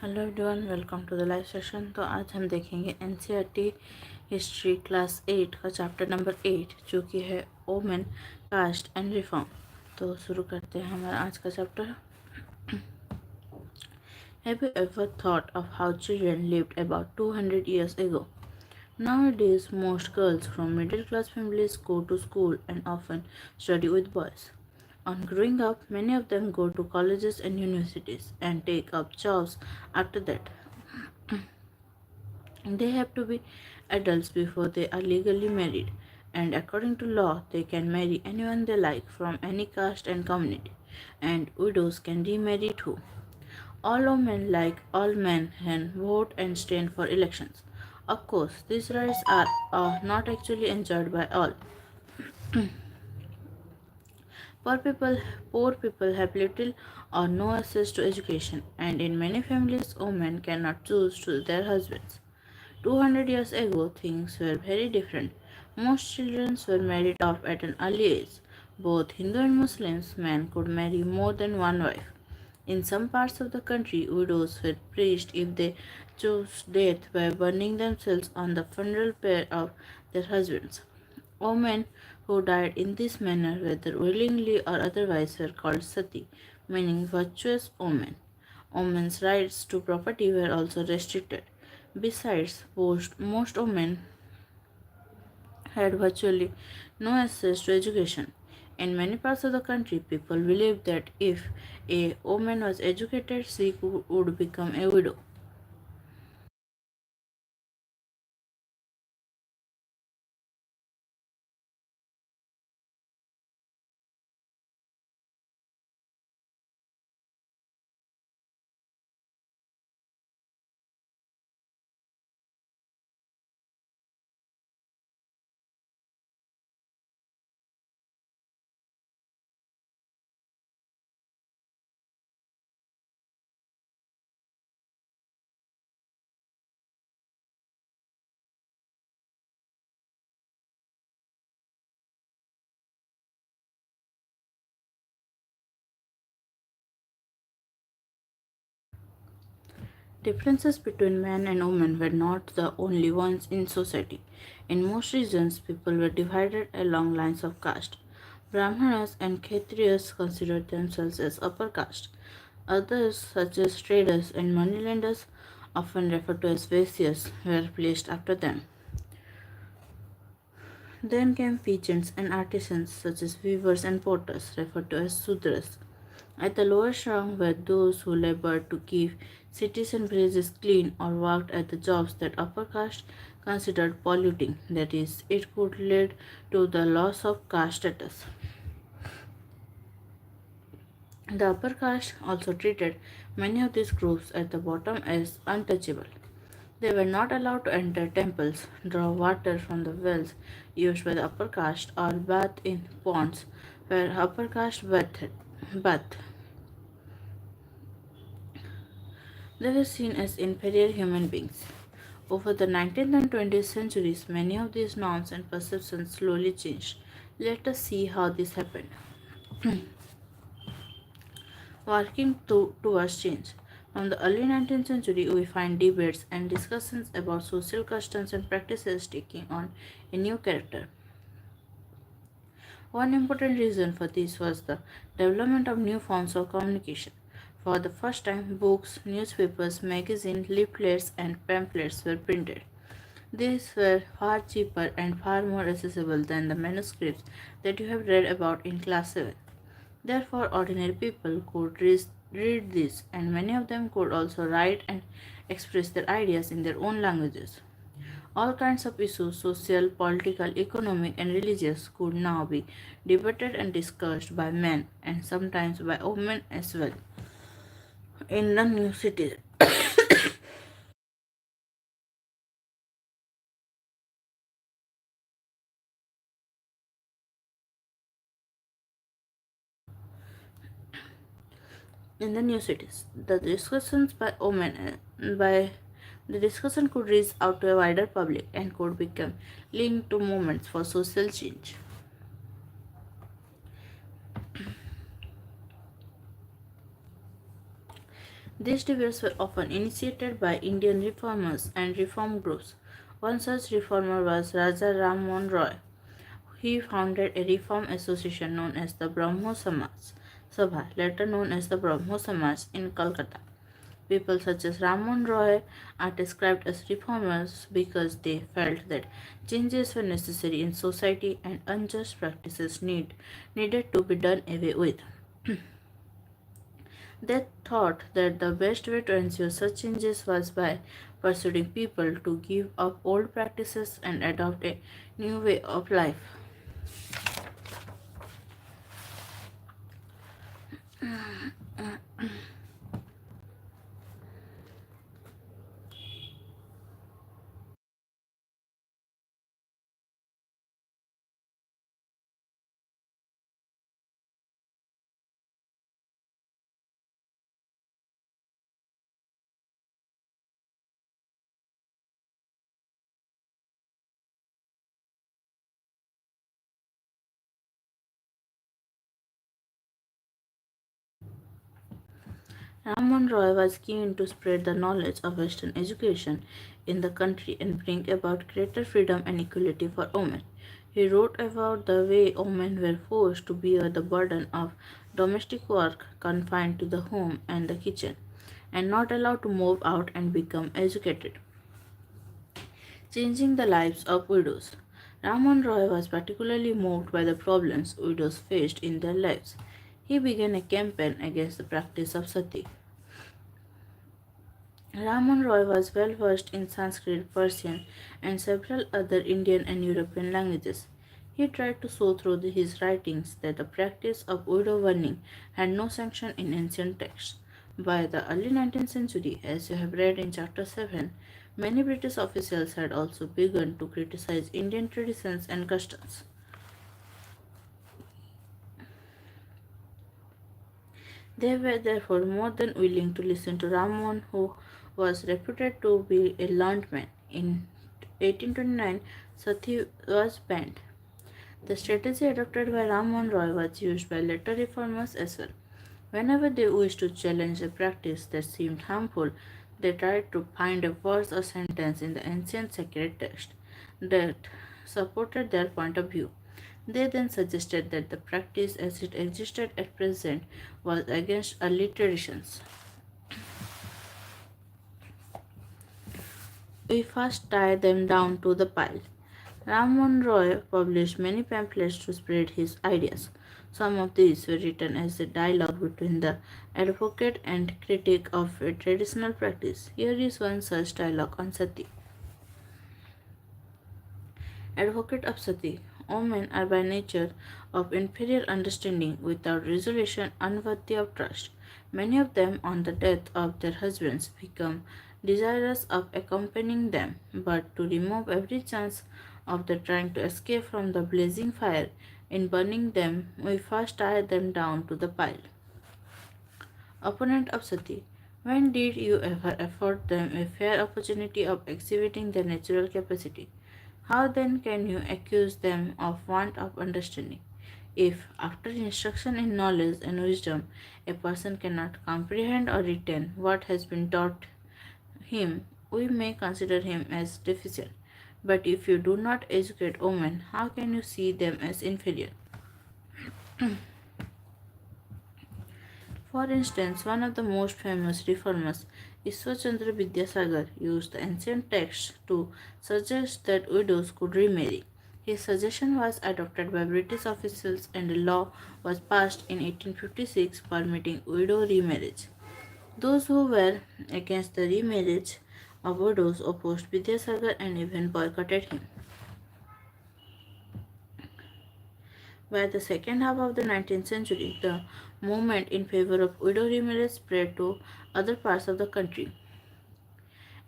Hello everyone, welcome to the live session. तो आज हम देखेंगे एनसीईआरटी हिस्ट्री क्लास 8 का चैप्टर नंबर 8 जो कि है वोमेन, कास्ट एंड रिफॉर्म। तो शुरू करते हैं हमारा आज का chapter. Have you ever thought of how children lived about 200 years ago? Nowadays, most girls from middle class families go to school and often study with boys. On growing up, many of them go to colleges and universities and take up jobs after that. They have to be adults before they are legally married, and according to law, they can marry anyone they like from any caste and community, and widows can remarry too. All women, like all men, can vote and stand for elections. Of course, these rights are not actually enjoyed by all. Poor people, poor people have little or no access to education, and in many families, women cannot choose to their husbands. 200 years ago, things were very different. Most children were married off at an early age. Both Hindu and Muslims men could marry more than one wife. In some parts of the country, widows were punished if they chose death by burning themselves on the funeral pyre of their husbands. Women who died in this manner, whether willingly or otherwise, were called sati, meaning virtuous women. Women's rights to property were also restricted. Besides, most women had virtually no access to education. In many parts of the country, people believed that if a woman was educated, she would become a widow. Differences between men and women were not the only ones in society. In most regions, people were divided along lines of caste. Brahmanas and Kshatriyas considered themselves as upper caste. Others, such as traders and moneylenders, often referred to as Vaisyas, were placed after them. Then came peasants and artisans, such as weavers and potters, referred to as Sudras. At the lowest rung were those who labored to keep cities and villages clean or worked at the jobs that upper caste considered polluting, that is, it could lead to the loss of caste status. The upper caste also treated many of these groups at the bottom as untouchable. They were not allowed to enter temples, draw water from the wells used by the upper caste, or bath in ponds where upper caste bathed. They were seen as inferior human beings. Over the 19th and 20th centuries, many of these norms and perceptions slowly changed. Let us see how this happened. Towards change. From the early 19th century, we find debates and discussions about social customs and practices taking on a new character. One important reason for this was the development of new forms of communication. For the first time, books, newspapers, magazines, leaflets, and pamphlets were printed. These were far cheaper and far more accessible than the manuscripts that you have read about in class 7. Therefore, ordinary people could read this, and many of them could also write and express their ideas in their own languages. All kinds of issues, social, political, economic, and religious, could now be debated and discussed by men and sometimes by women as well. In the new cities, the discussions by women by the discussion could reach out to a wider public and could become linked to movements for social change. These debates were often initiated by Indian reformers and reform groups. One such reformer was Raja Ram Mohan Roy. He founded a reform association known as the Brahmo Samaj Sabha, later known as the Brahmo Samaj in Calcutta. People such as Ramon Roy are described as reformers because they felt that changes were necessary in society and unjust practices needed to be done away with. They thought that the best way to ensure such changes was by persuading people to give up old practices and adopt a new way of life. Ramon Roy was keen to spread the knowledge of Western education in the country and bring about greater freedom and equality for women. He wrote about the way women were forced to bear the burden of domestic work, confined to the home and the kitchen, and not allowed to move out and become educated, changing the lives of widows. Ramon Roy was particularly moved by the problems widows faced in their lives. He began a campaign against the practice of sati. Ramon Roy was well versed in Sanskrit, Persian, and several other Indian and European languages. He tried to show through his writings that the practice of widow burning had no sanction in ancient texts. By the early 19th century, as you have read in chapter 7, many British officials had also begun to criticize Indian traditions and customs. They were therefore more than willing to listen to Ramon, who was reputed to be a learned man. In 1829, Sati was banned. The strategy adopted by Ramon Roy was used by later reformers as well. Whenever they wished to challenge a practice that seemed harmful, they tried to find a verse or sentence in the ancient sacred text that supported their point of view. They then suggested that the practice as it existed at present was against early traditions. We first tie them down to the pile. Ramon Roy published many pamphlets to spread his ideas. Some of these were written as a dialogue between the advocate and critic of a traditional practice. Here is one such dialogue on sati. Advocate of sati. Women are by nature of inferior understanding, without resolution, unworthy of trust. Many of them, on the death of their husbands, become desirous of accompanying them, but to remove every chance of their trying to escape from the blazing fire, in burning them, we first tie them down to the pile. Opponent of sati. When did you ever afford them a fair opportunity of exhibiting their natural capacity? How then can you accuse them of want of understanding? If, after instruction in knowledge and wisdom, a person cannot comprehend or retain what has been taught him, we may consider him as deficient. But if you do not educate women, how can you see them as inferior? For instance, one of the most famous reformers, Ishwachandra Vidyasagar, used the ancient texts to suggest that widows could remarry. His suggestion was adopted by British officials and a law was passed in 1856 permitting widow remarriage. Those who were against the remarriage of widows opposed Vidyasagar and even boycotted him. By the second half of the 19th century, the movement in favor of widow remarriage spread to other parts of the country.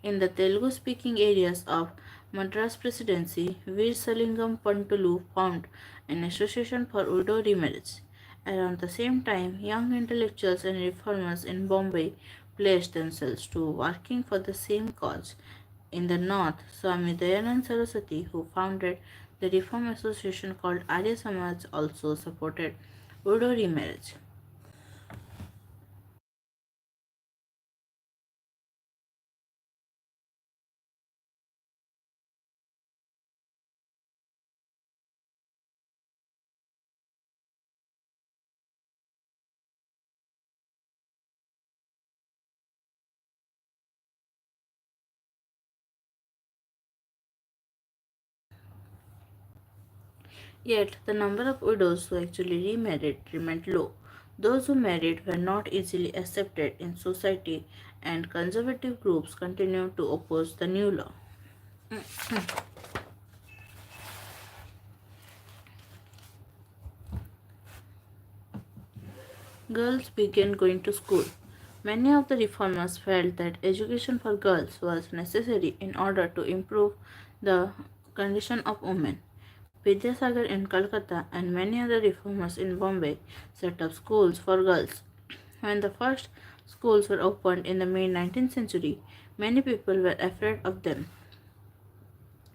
In the Telugu speaking areas of Madras Presidency, Veer Salingam Pantulu found an association for widow remarriage. Around the same time, young intellectuals and reformers in Bombay pledged themselves to working for the same cause. In the north, Swami Dayanand Saraswati, who founded the reform association called Arya Samaj, also supported widow remarriage. Yet, the number of widows who actually remarried remained low. Those who married were not easily accepted in society, and conservative groups continued to oppose the new law. Girls began going to school. Many of the reformers felt that education for girls was necessary in order to improve the condition of women. Vidyasagar in Calcutta and many other reformers in Bombay set up schools for girls. When the first schools were opened in the mid 19th century, many people were afraid of them.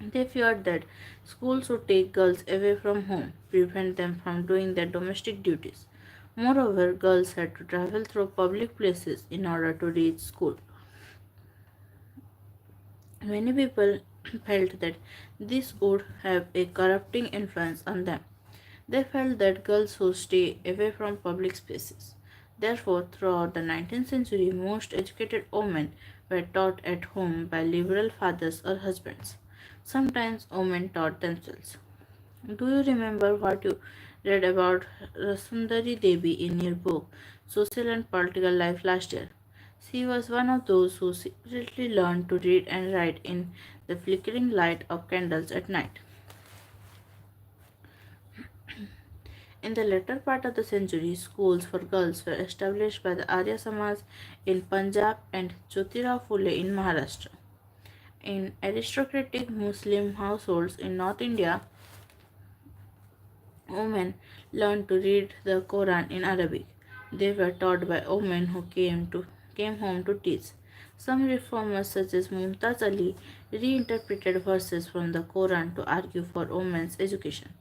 They feared that schools would take girls away from home, prevent them from doing their domestic duties. Moreover, girls had to travel through public places in order to reach school. Many people felt that this would have a corrupting influence on them. They felt that girls should stay away from public spaces. Therefore, throughout the 19th century, most educated women were taught at home by liberal fathers or husbands. Sometimes women taught themselves. Do you remember what you read about Rasundari Devi in your book, Social and Political Life, last year? She was one of those who secretly learned to read and write in the flickering light of candles at night. In the latter part of the century, schools for girls were established by the Arya Samaj in Punjab and Jyotirao Phule in Maharashtra. In aristocratic Muslim households in North India, women learned to read the Quran in Arabic. They were taught by women who came home to teach. Some reformers such as Mumtaz Ali reinterpreted verses from the Quran to argue for women's education.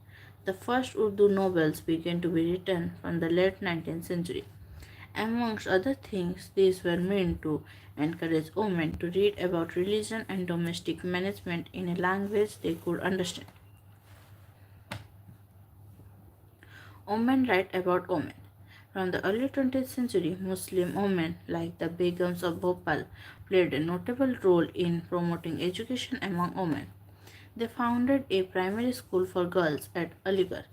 The first Urdu novels began to be written from the late 19th century. Amongst other things, these were meant to encourage women to read about religion and domestic management in a language they could understand. Women write about women. From the early 20th century, Muslim women like the Begums of Bhopal played a notable role in promoting education among women. They founded a primary school for girls at Aligarh.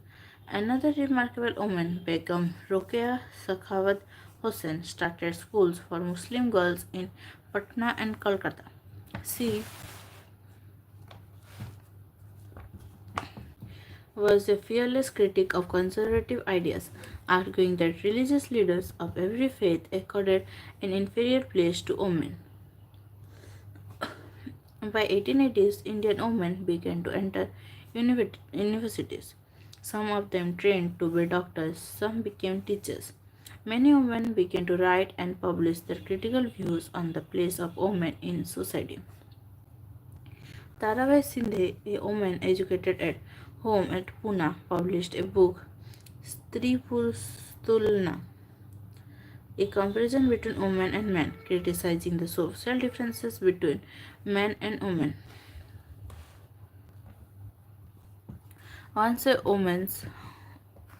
Another remarkable woman, Begum Rokeya Sakhawat Hossain, started schools for Muslim girls in Patna and Kolkata. She was a fearless critic of conservative ideas, arguing that religious leaders of every faith accorded an inferior place to women. By 1880s, Indian women began to enter universities. Some of them trained to be doctors, some became teachers. Many women began to write and publish their critical views on the place of women in society. Tarabai Sindhe, a woman educated at home at Pune, published a book, Stri Purustulna, a comparison between women and men, criticizing the social differences between men and women. Once a woman's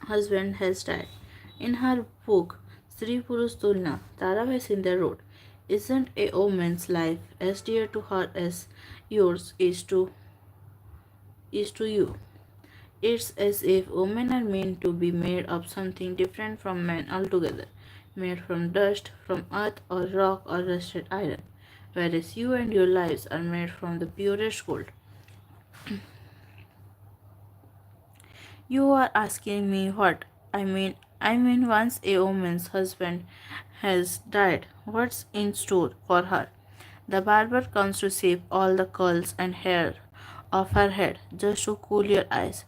husband has died. In her book, Sri Purush Tulna, Tarabai Sindhya wrote, "Isn't a woman's life as dear to her as yours is to you? It's as if women are meant to be made of something different from men altogether, made from dust, from earth or rock or rusted iron, whereas you and your lives are made from the purest gold." You are asking me what? I mean, once a woman's husband has died, what's in store for her? The barber comes to shave all the curls and hair off her head just to cool your eyes.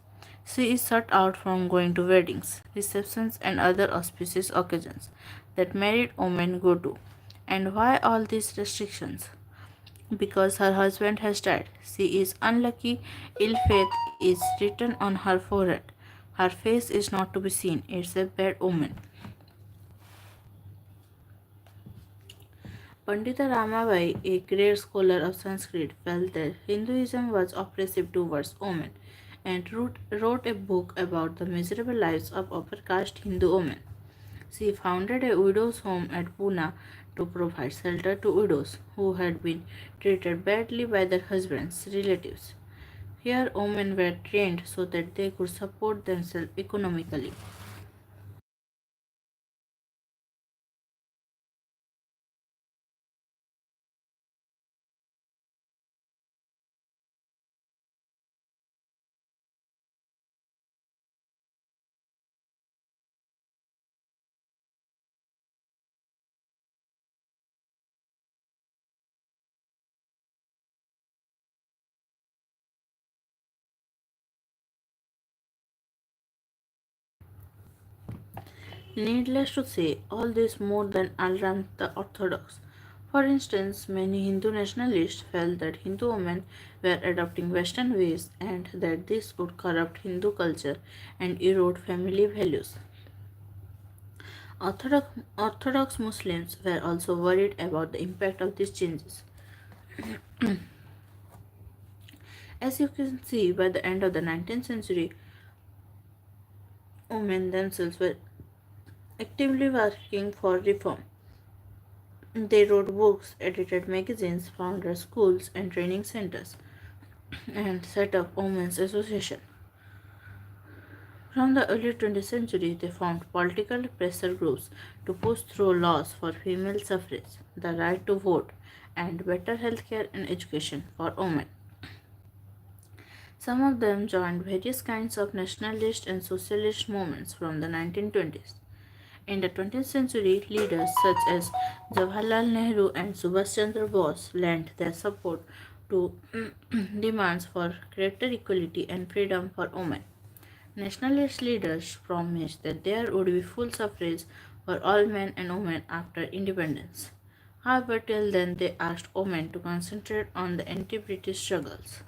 She is shut out from going to weddings, receptions, and other auspicious occasions that married women go to. And why all these restrictions? Because her husband has died. She is unlucky, ill fate is written on her forehead. Her face is not to be seen, it's a bad omen. Pandita Ramabai, a great scholar of Sanskrit, felt that Hinduism was oppressive towards women and wrote a book about the miserable lives of upper caste Hindu women. She founded a widows' home at Pune to provide shelter to widows who had been treated badly by their husbands' relatives. Here, women were trained so that they could support themselves economically. Needless to say, all this more than alarmed the Orthodox. For instance, many Hindu nationalists felt that Hindu women were adopting Western ways and that this would corrupt Hindu culture and erode family values. Orthodox Muslims were also worried about the impact of these changes. As you can see, by the end of the 19th century, women themselves were actively working for reform. They wrote books, edited magazines, founded schools and training centers, and set up women's associations. From the early 20th century, they formed political pressure groups to push through laws for female suffrage, the right to vote, and better healthcare and education for women. Some of them joined various kinds of nationalist and socialist movements from the 1920s. In the 20th century, leaders such as Jawaharlal Nehru and Subhash Chandra Bose lent their support to demands for greater equality and freedom for women. Nationalist leaders promised that there would be full suffrage for all men and women after independence. However, till then they asked women to concentrate on the anti British struggles.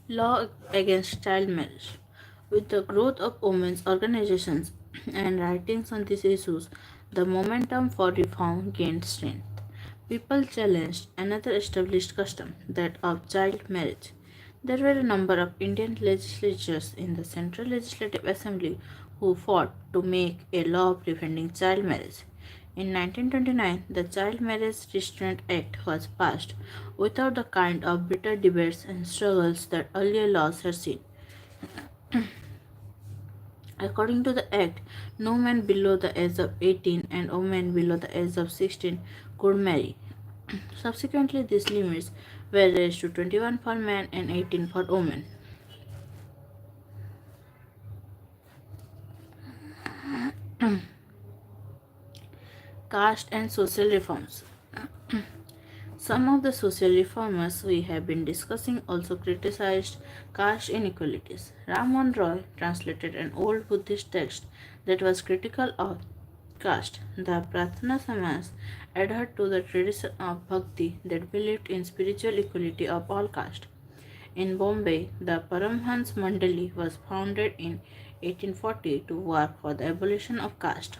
Law against child marriage. With the growth of women's organizations and writings on these issues, the momentum for reform gained strength. People challenged another established custom, that of child marriage. There were a number of Indian legislatures in the Central Legislative Assembly who fought to make a law preventing child marriage. In 1929, the Child Marriage Restraint Act was passed without the kind of bitter debates and struggles that earlier laws had seen. According to the Act, no man below the age of 18 and woman below the age of 16 could marry. Subsequently, these limits were raised to 21 for men and 18 for women. Caste and social reforms. Some of the social reformers we have been discussing also criticized caste inequalities. Ramon Roy translated an old Buddhist text that was critical of caste. The Pratna Samaj adhered to the tradition of bhakti that believed in spiritual equality of all castes. In Bombay, the Paramhans Mandali was founded in 1840 to work for the abolition of caste.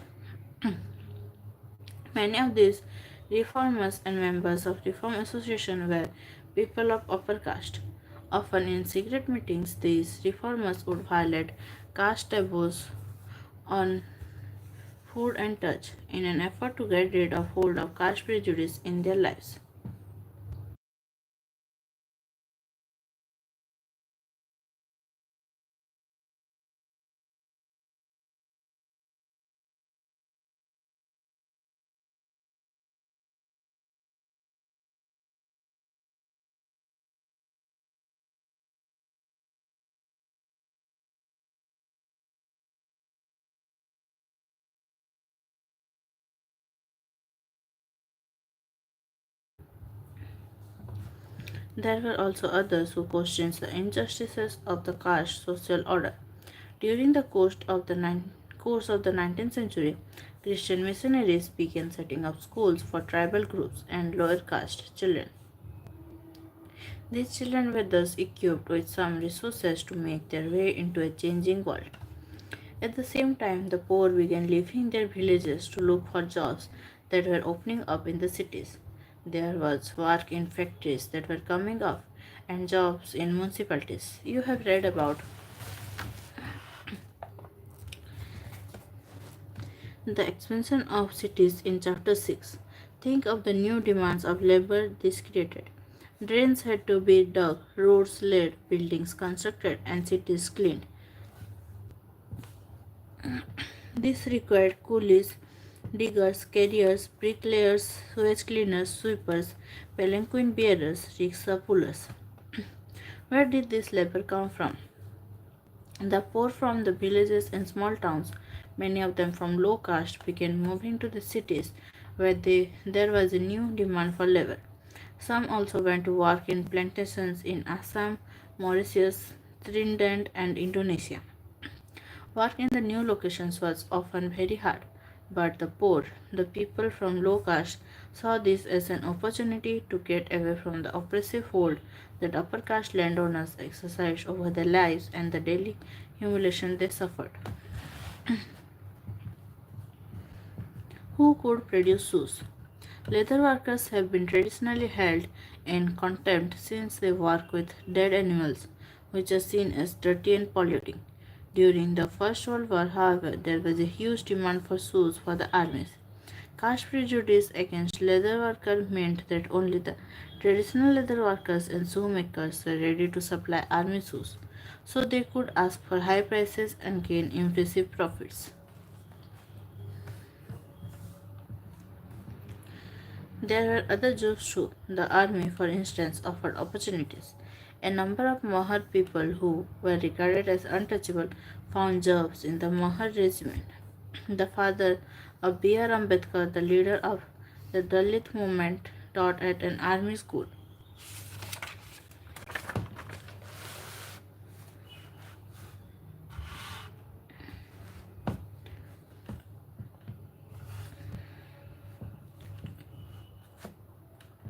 Many of these reformers and members of reform association were people of upper caste. Often in secret meetings, these reformers would violate caste taboos on food and touch in an effort to get rid of hold of caste prejudice in their lives. There were also others who questioned the injustices of the caste social order. During the course of the 19th century, Christian missionaries began setting up schools for tribal groups and lower caste children. These children were thus equipped with some resources to make their way into a changing world. At the same time, the poor began leaving their villages to look for jobs that were opening up in the cities. There was work in factories that were coming up and jobs in municipalities. You have read about The expansion of cities in Chapter 6. Think of the new demands of labor this created. Drains had to be dug, roads laid, buildings constructed, and cities cleaned. This required coolies, diggers, carriers, bricklayers, sewage cleaners, sweepers, palanquin bearers, rickshaw pullers. Where did this labor come from? The poor from the villages and small towns, many of them from low caste, began moving to the cities where there was a new demand for labor. Some also went to work in plantations in Assam, Mauritius, Trinidad, and Indonesia. Work in the new locations was often very hard, but the poor, the people from low caste, saw this as an opportunity to get away from the oppressive hold that upper caste landowners exercised over their lives and the daily humiliation they suffered. Who could produce shoes? Leather workers have been traditionally held in contempt since they work with dead animals, which are seen as dirty and polluting. During the First World War, however, there was a huge demand for shoes for the armies. Caste prejudice against leather workers meant that only the traditional leather workers and shoemakers were ready to supply army shoes, so they could ask for high prices and gain impressive profits. There were other jobs too. The army, for instance, offered opportunities. A number of Mahar people who were regarded as untouchable found jobs in the Mahar regiment. The father of B.R. Ambedkar, the leader of the Dalit movement, taught at an army school.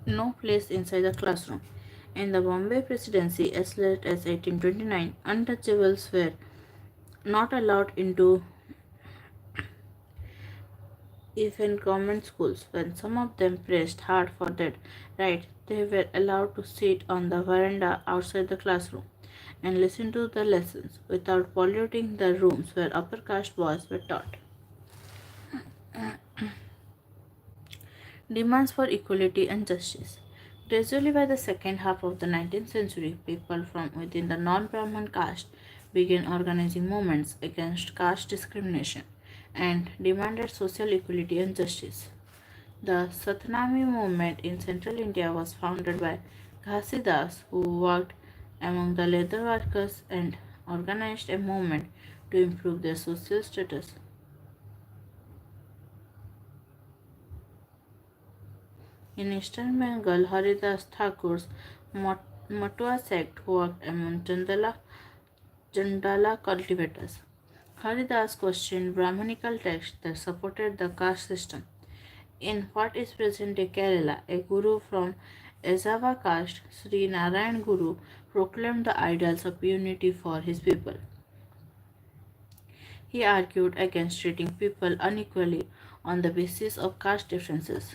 No place inside the classroom. In the Bombay Presidency, as late as 1829, untouchables were not allowed into even government schools. When some of them pressed hard for that right, they were allowed to sit on the veranda outside the classroom and listen to the lessons without polluting the rooms where upper caste boys were taught. Demands for equality and justice. Gradually, by the second half of the 19th century, people from within the non Brahman caste began organizing movements against caste discrimination and demanded social equality and justice. The Satnami movement in central India was founded by Ghasidas, who worked among the leather workers and organized a movement to improve their social status. In eastern Bengal, Haridas Thakur's Matua sect worked among Chandala cultivators. Haridas questioned Brahmanical texts that supported the caste system. In what is present-day Kerala, a guru from Ezava caste, Sri Narayan Guru, proclaimed the ideals of unity for his people. He argued against treating people unequally on the basis of caste differences.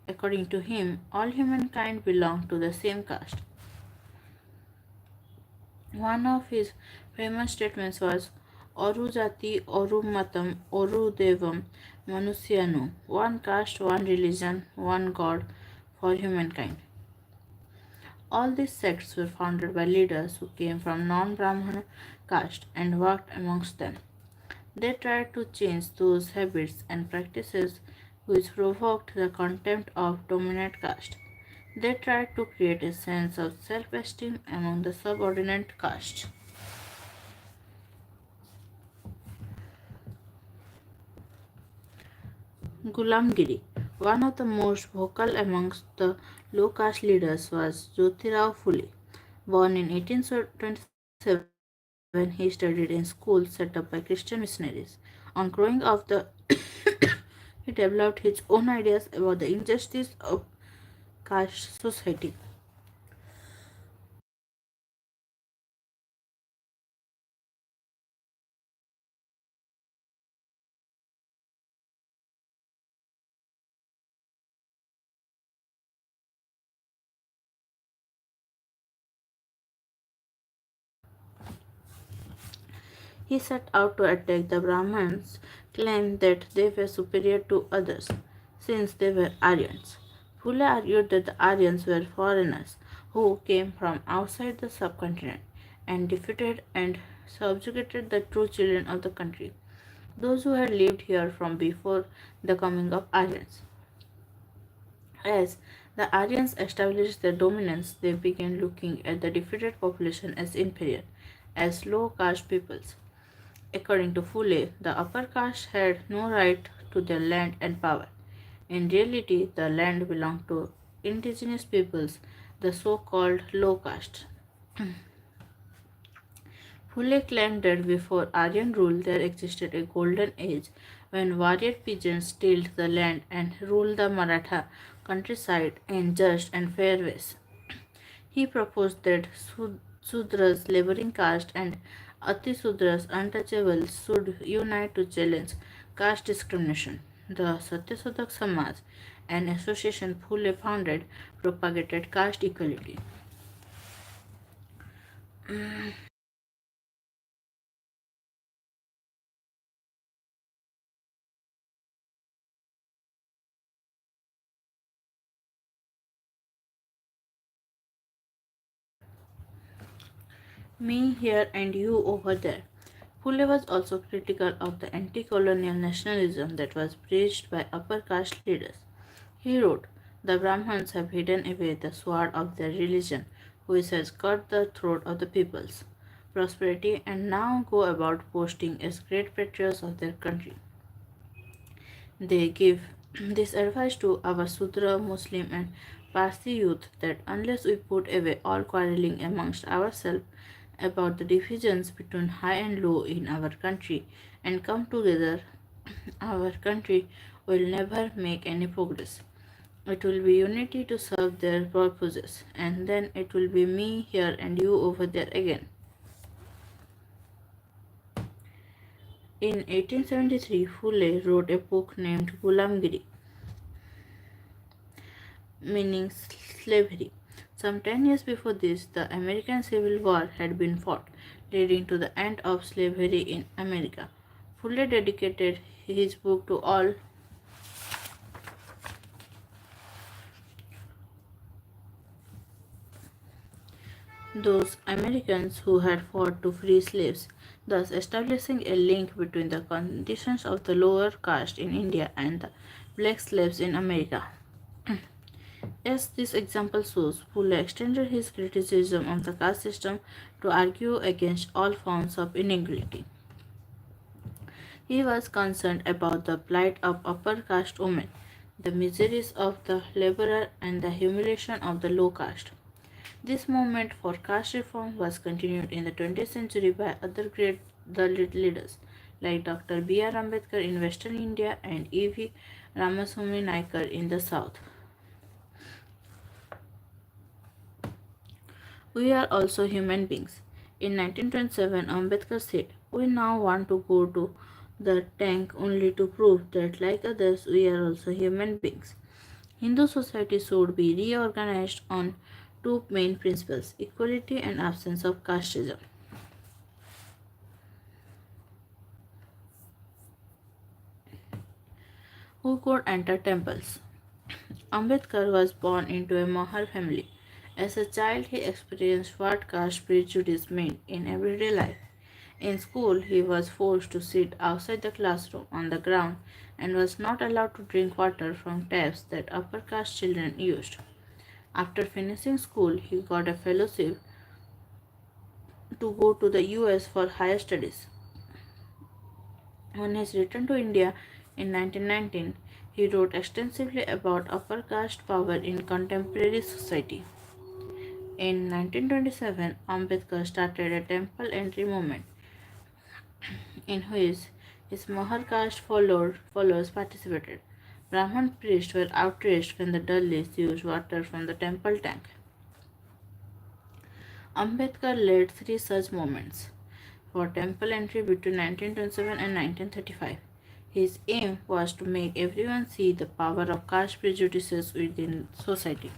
According to him, all humankind belonged to the same caste. One of his famous statements was Oru Jati, Oru Matam, Oru Devam, Manusyanu, one caste, one religion, one God for humankind. All these sects were founded by leaders who came from non Brahmana caste and worked amongst them. They tried to change those habits and practices which provoked the contempt of dominant caste. They tried to create a sense of self esteem among the subordinate caste. Gulamgiri. One of the most vocal amongst the low caste leaders was Jyotirao Phule. Born in 1827, he studied in schools set up by Christian missionaries. On growing up, he developed his own ideas about the injustice of caste society. He set out to attack the Brahmins, claimed that they were superior to others since they were Aryans. Phule argued that the Aryans were foreigners who came from outside the subcontinent and defeated and subjugated the true children of the country, those who had lived here from before the coming of Aryans. As the Aryans established their dominance, they began looking at the defeated population as inferior, as low caste peoples. According to Phule, the upper caste had no right to their land and power. In reality, the land belonged to indigenous peoples, the so called low caste. Phule claimed that before Aryan rule there existed a golden age when warrior peasants tilled the land and ruled the Maratha countryside in just and fair ways. He proposed that Sudras, laboring caste, and Atisudras, untouchables, should unite to challenge caste discrimination. The Satyasodak Samaj, an association Phule founded, propagated caste equality. Me here and you over there. Phule was also critical of the anti colonial nationalism that was preached by upper caste leaders. He wrote, "The Brahmins have hidden away the sword of their religion, which has cut the throat of the people's prosperity, and now go about boasting as great patriots of their country. They give this advice to our Sudra, Muslim, and Parsi youth that unless we put away all quarreling amongst ourselves about the divisions between high and low in our country and come together, our country will never make any progress. It will be unity to serve their purposes, and then it will be me here and you over there again." In 1873, Phule wrote a book named Gulamgiri, meaning slavery. Some 10 years before this, the American Civil War had been fought, leading to the end of slavery in America. Phule dedicated his book to all those Americans who had fought to free slaves, thus establishing a link between the conditions of the lower caste in India and the black slaves in America. As this example shows, Pule extended his criticism of the caste system to argue against all forms of inequality. He was concerned about the plight of upper caste women, the miseries of the laborer, and the humiliation of the low caste. This movement for caste reform was continued in the 20th century by other great Dalit leaders like Dr. B.R. Ambedkar in Western India and E.V. Ramaswamy Naikar in the South. We are also human beings. In 1927, Ambedkar said, "We now want to go to the tank only to prove that, like others, we are also human beings." Hindu society should be reorganized on two main principles: equality and absence of casteism. Who could enter temples? Ambedkar was born into a Mahar family. As a child, he experienced what caste prejudice meant in everyday life. In school, he was forced to sit outside the classroom on the ground and was not allowed to drink water from taps that upper caste children used. After finishing school, he got a fellowship to go to the US for higher studies. On his return to India in 1919, he wrote extensively about upper caste power in contemporary society. In 1927, Ambedkar started a temple entry movement in which his Mahar caste followers participated. Brahman priests were outraged when the Dalits used water from the temple tank. Ambedkar led three such movements for temple entry between 1927 and 1935. His aim was to make everyone see the power of caste prejudices within society.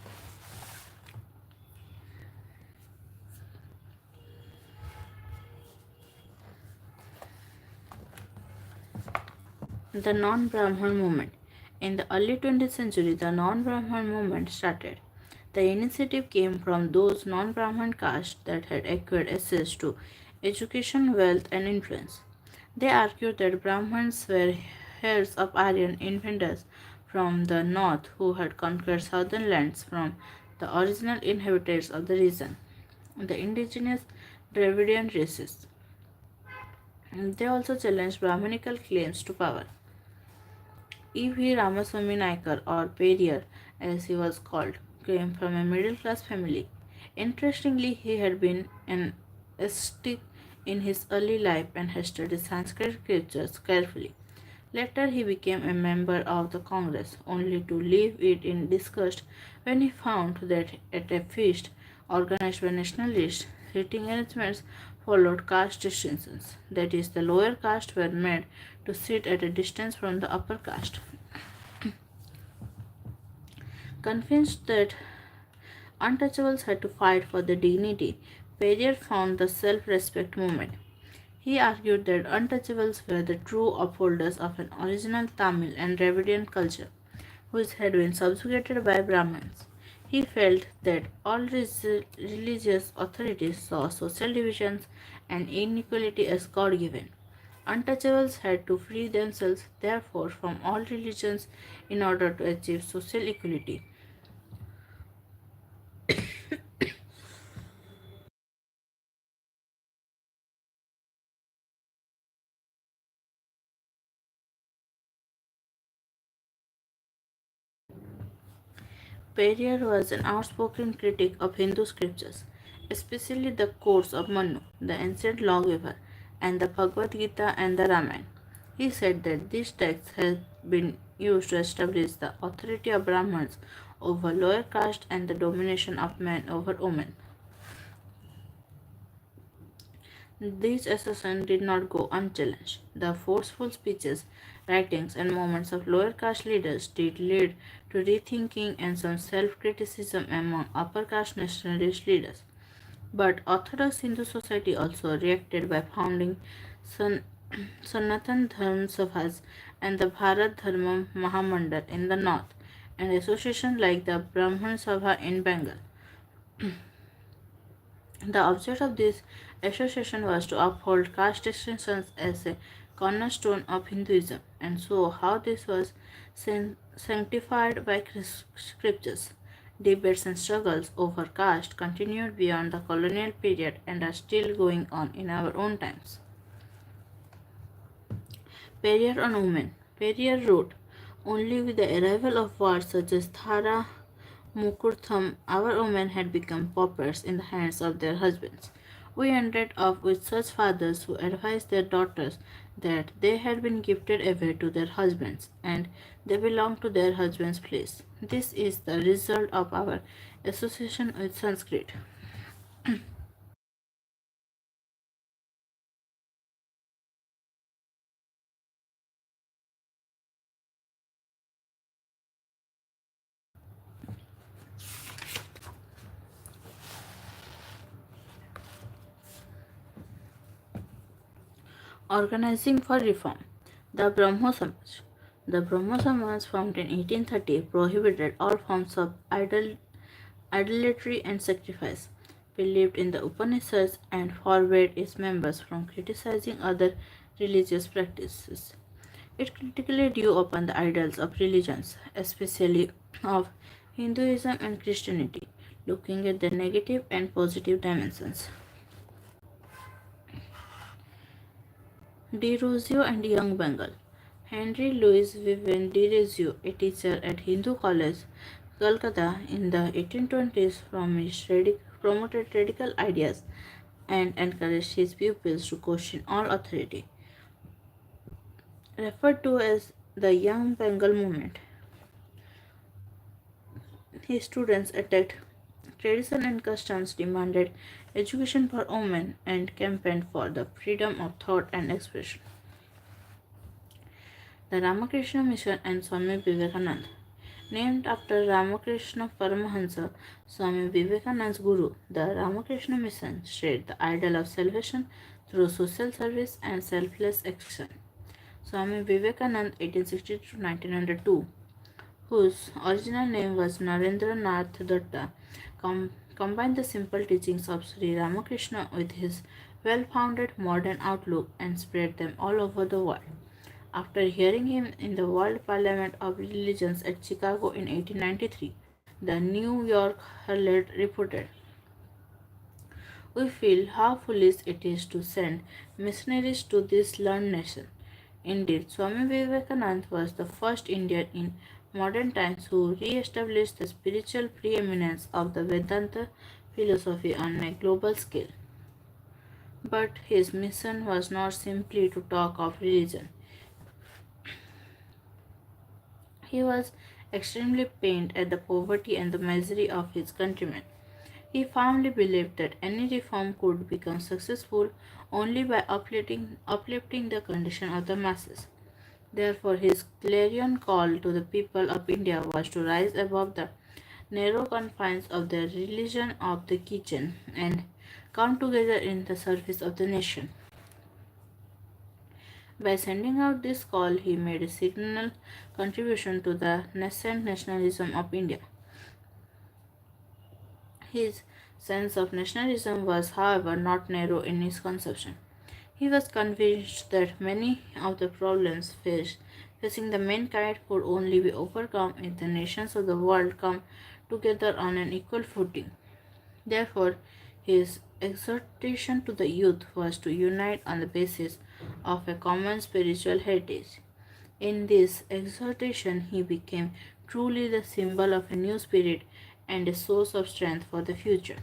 The non-Brahman movement. In the early 20th century, the non-Brahman movement started. The initiative came from those non-Brahman castes that had acquired access to education, wealth, and influence. They argued that Brahmins were heirs of Aryan invaders from the north who had conquered southern lands from the original inhabitants of the region, the indigenous Dravidian races. They also challenged Brahminical claims to power. E.V. Ramaswamy Naikar, or Periyar as he was called, came from a middle class family. Interestingly, he had been an ascetic in his early life and had studied Sanskrit scriptures carefully. Later, he became a member of the Congress, only to leave it in disgust when he found that at a feast organized by nationalists, seating arrangements followed caste distinctions. That is, the lower caste were made to sit at a distance from the upper caste. Convinced that untouchables had to fight for their dignity, Perrier found the self respect movement. He argued that untouchables were the true upholders of an original Tamil and Dravidian culture, which had been subjugated by Brahmins. He felt that all religious authorities saw social divisions and inequality as God given. Untouchables had to free themselves, therefore, from all religions in order to achieve social equality. Perrier was an outspoken critic of Hindu scriptures, especially the codes of Manu, the ancient lawgiver, and the Bhagavad Gita and the Ramayana. He said that these texts had been used to establish the authority of Brahmins over lower caste and the domination of men over women. These assertions did not go unchallenged. The forceful speeches, writings, and movements of lower caste leaders did lead to rethinking and some self criticism among upper caste nationalist leaders. But Orthodox Hindu society also reacted by founding San- Sanatan Dharma Sabhas and the Bharat Dharma Mahamandal in the north, and associations like the Brahman Sabha in Bengal. The object of this association was to uphold caste distinctions as a cornerstone of Hinduism and show how this was sanctified by scriptures. Debates and struggles over caste continued beyond the colonial period and are still going on in our own times. Perrier on women. Perrier wrote, only with the arrival of words such as Thara Mukurtham, our women had become paupers in the hands of their husbands. We ended up with such fathers who advised their daughters that they had been gifted away to their husbands and they belonged to their husband's place. This is the result of our association with Sanskrit. Organizing for reform. The Brahmo Samaj. The Brahmo Samaj, formed in 1830, prohibited all forms of idolatry and sacrifice, believed in the Upanishads, and forbade its members from criticizing other religious practices. It critically drew upon the idols of religions, especially of Hinduism and Christianity, looking at the negative and positive dimensions. De Rosio and Young Bengal. Henry Louis Vivian de Rosio, a teacher at Hindu College, Calcutta in the 1820s, promoted radical ideas and encouraged his pupils to question all authority. Referred to as the Young Bengal movement, his students attacked tradition and customs, demanded education for women, and campaigned for the freedom of thought and expression. The Ramakrishna Mission and Swami Vivekananda. Named after Ramakrishna Paramahansa, Swami Vivekananda's guru, the Ramakrishna Mission shared the ideal of salvation through social service and selfless action. Swami Vivekananda 1860 to 1902, whose original name was Narendranath Datta, combined the simple teachings of Sri Ramakrishna with his well-founded modern outlook and spread them all over the world. After hearing him in the World Parliament of Religions at Chicago in 1893, the New York Herald reported, "We feel how foolish it is to send missionaries to this learned nation." Indeed, Swami Vivekananda was the first Indian in modern times who re-established the spiritual preeminence of the Vedanta philosophy on a global scale. But his mission was not simply to talk of religion. He was extremely pained at the poverty and the misery of his countrymen. He firmly believed that any reform could become successful only by uplifting the condition of the masses. Therefore, his clarion call to the people of India was to rise above the narrow confines of the religion of the kitchen and come together in the service of the nation. By sending out this call, he made a signal contribution to the nascent nationalism of India. His sense of nationalism was, however, not narrow in his conception. He was convinced that many of the problems facing the mankind could only be overcome if the nations of the world come together on an equal footing. Therefore, his exhortation to the youth was to unite on the basis of a common spiritual heritage. In this exhortation, he became truly the symbol of a new spirit and a source of strength for the future.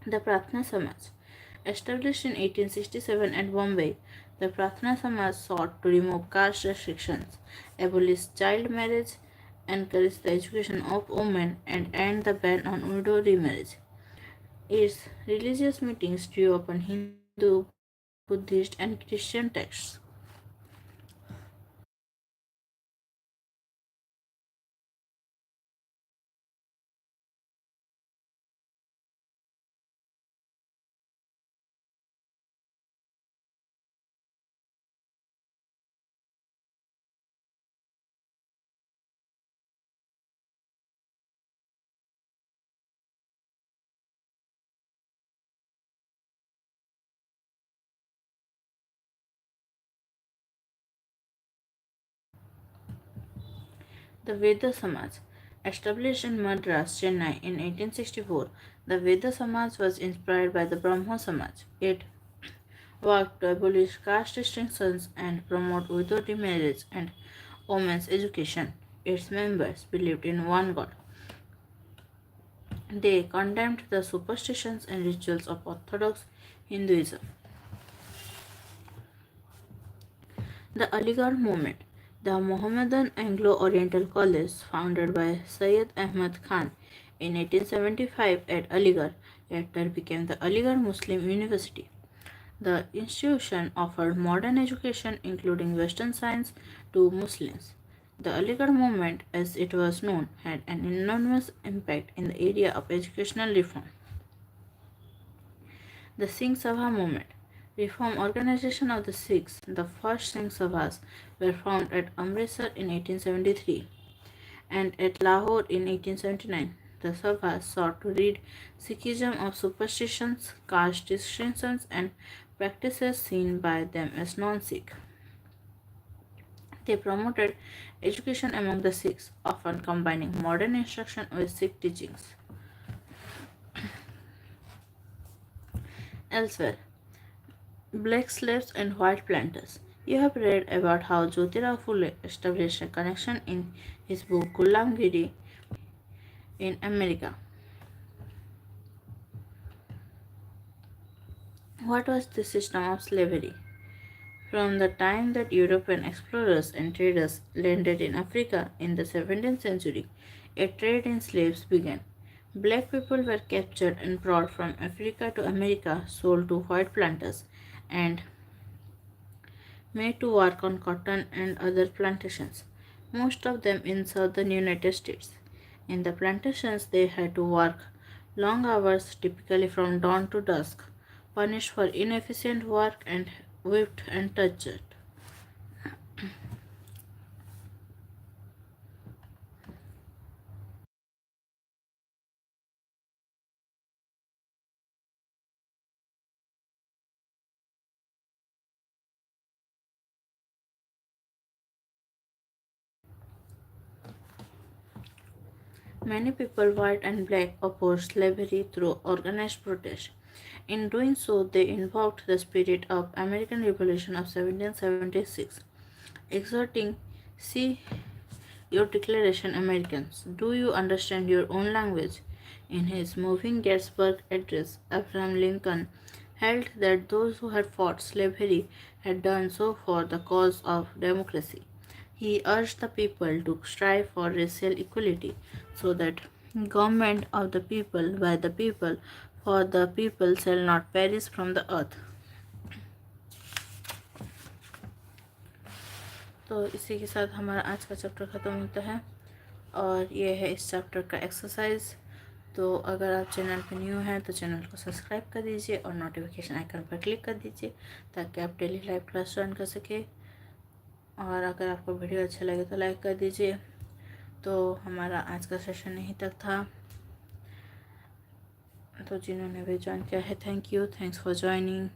The Pratna Samaj. Established in 1867 at Bombay, the Pratna Samaj sought to remove caste restrictions, abolish child marriage, encourage the education of women, and end the ban on widow remarriage. Its religious meetings drew upon Hindu, Buddhist, and Christian texts. The Veda Samaj. Established in Madras, Chennai in 1864, the Veda Samaj was inspired by the Brahmo Samaj. It worked to abolish caste restrictions and promote widow remarriage and women's education. Its members believed in one God. They condemned the superstitions and rituals of Orthodox Hinduism. The Aligarh movement, the Mohammedan Anglo-Oriental College founded by Syed Ahmad Khan in 1875 at Aligarh, later became the Aligarh Muslim University. The institution offered modern education including Western science to Muslims. The Aligarh movement, as it was known, had an enormous impact in the area of educational reform. The Singh Sabha movement, reform organization of the Sikhs, the first Singh Sabhas were founded at Amritsar in 1873 and at Lahore in 1879. The Sabhas sought to rid Sikhism of superstitions, caste distinctions, and practices seen by them as non-Sikh. They promoted education among the Sikhs, often combining modern instruction with Sikh teachings. Elsewhere, black slaves and white planters. You have read about how Jyotirao Phule established a connection in his book Gulamgiri in America. What was the system of slavery? From the time that European explorers and traders landed in Africa in the 17th century, a trade in slaves began. Black people were captured and brought from Africa to America, sold to white planters, and made to work on cotton and other plantations, most of them in southern United States. In the plantations, they had to work long hours, typically from dawn to dusk, punished for inefficient work and whipped and tortured. Many people, white and black, opposed slavery through organized protest. In doing so, they invoked the spirit of American Revolution of 1776, exhorting, "See your declaration, Americans. Do you understand your own language?" In his moving Gettysburg Address, Abraham Lincoln held that those who had fought slavery had done so for the cause of democracy. He urged the people to strive for racial equality so that government of the people, by the people, for the people shall not perish from the earth. तो इसी के साथ हमारा आज का chapter ख़त्म होता है और ये है इस चैप्टर का एक्सरसाइज। तो अगर आप चैनल पर न्यू हैं तो चैनल को सब्सक्राइब कर दीजिए और नोटिफिकेशन आइकन पर क्लिक कर दीजिए ताकि आप डेली लाइव क्लास ज्वाइन कर सकें। और अगर आपको वीडियो अच्छा लगे तो लाइक कर दीजिए। तो हमारा आज का सेशन यहीं तक था। तो जिन्होंने भी ज्वाइन किया है, thank you, thanks for joining.